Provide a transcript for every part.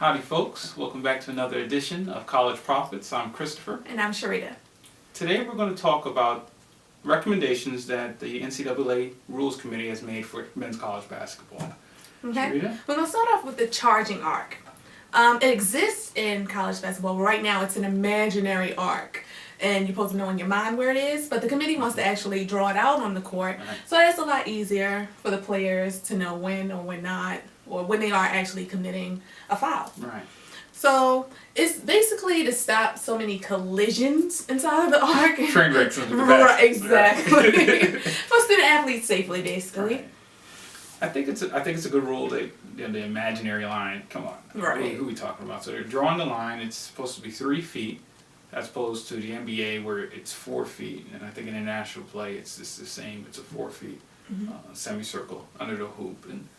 Howdy folks, welcome back to another edition of College Profits. I'm Christopher. And I'm Sharita. Today we're going to talk about recommendations that the NCAA Rules Committee has made for men's college basketball. Okay. Sharita? We're going to start off with the charging arc. It exists in college basketball, but right now it's an imaginary arc. And you're supposed to know in your mind where it is, but the committee wants to actually draw it out on the court. Right. So it's a lot easier for the players to know when or when not, or when they are actually committing a foul. Right. So it's basically to stop so many collisions inside of the arc. Train wrecks into the Right, basket. exactly. For student athletes safely, basically. Right. I think it's a good rule. The imaginary line. Come on. Right. Who are we talking about? So they're drawing the line. It's supposed to be 3 feet, as opposed to the NBA where it's 4 feet. And I think in international play it's just the same. It's a 4 feet semicircle under the hoop, and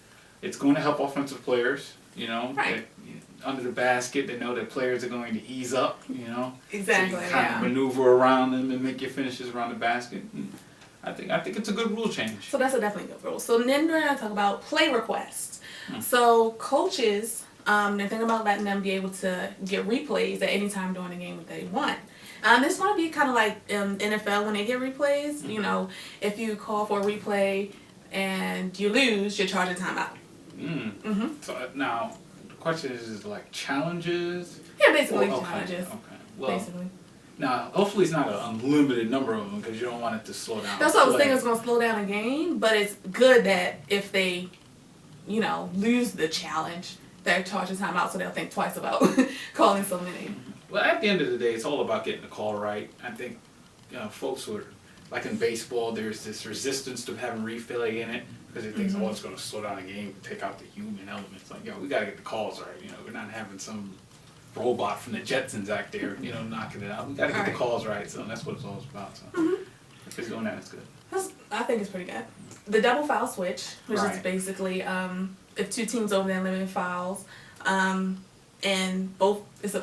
it's going to help offensive players. You know, Right. under the basket, they know that players are going to ease up. You know, Exactly. so you can kind of maneuver around them and make your finishes around the basket. And I think it's a good rule change. So that's a definitely good rule. So then we're going to talk about play requests. So coaches, they're thinking about letting them be able to get replays at any time during the game that they want. This might be kind of like NFL when they get replays. You know, if you call for a replay and you lose, you're charged a timeout. So now the question is like challenges? Yeah, basically Okay, challenges. Okay. Well, Basically. now hopefully it's not an unlimited number of them because you don't want it to slow down. That's what I was play. thinking. It's going to slow down a game, but it's good that if they, you know, lose the challenge, they're charged a timeout, so they'll think twice about calling so many. Well, at the end of the day, it's all about getting the call right. I think folks who are, like in baseball, there's this resistance to having replay in it because it thinks, oh, it's going to slow down the game, take out the human element. It's like, we got to get the calls right. You know, we're not having some robot from the Jetsons out there, knocking it out. We got to get the calls right. So that's what it's all about. So if it's doing that, it's good. I think it's pretty good. The double foul switch, which is Right. basically if two teams over their limited fouls, and both it's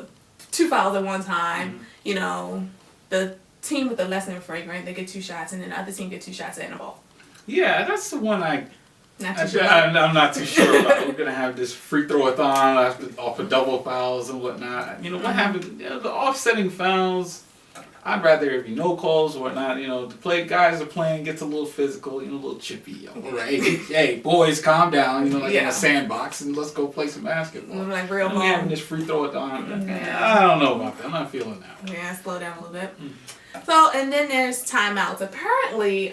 two fouls at one time. You know, the team with the less than fragrant, they get 2 shots, and then the other team get 2 shots at the ball. Yeah, that's the one I'm Not too sure. not too sure about. We're gonna have this free throw-a-thon off of double fouls and whatnot. What happened? The offsetting fouls. I'd rather there be no calls or whatnot. The guys are playing, gets a little physical, a little chippy. Right? Hey, boys, calm down. In a sandbox, and let's go play some basketball. Like real I'm having this free throw-a-thon. I don't know about that. I'm not feeling that one. Yeah, slow down a little bit. So, and then there's timeouts. Apparently,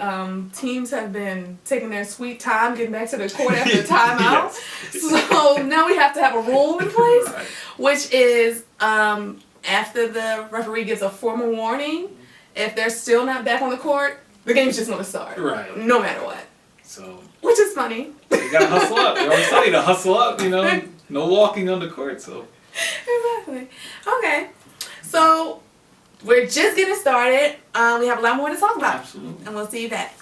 teams have been taking their sweet time getting back to the court after timeout. So now we have to have a rule in place, Right. which is after the referee gives a formal warning, if they're still not back on the court, the game's just going to start. Right. No matter what. So Which is funny. you gotta hustle up. They always tell you to hustle up. No walking on the court. So. Exactly. Okay. So we're just getting started. We have a lot more to talk about. Absolutely. And we'll see you back.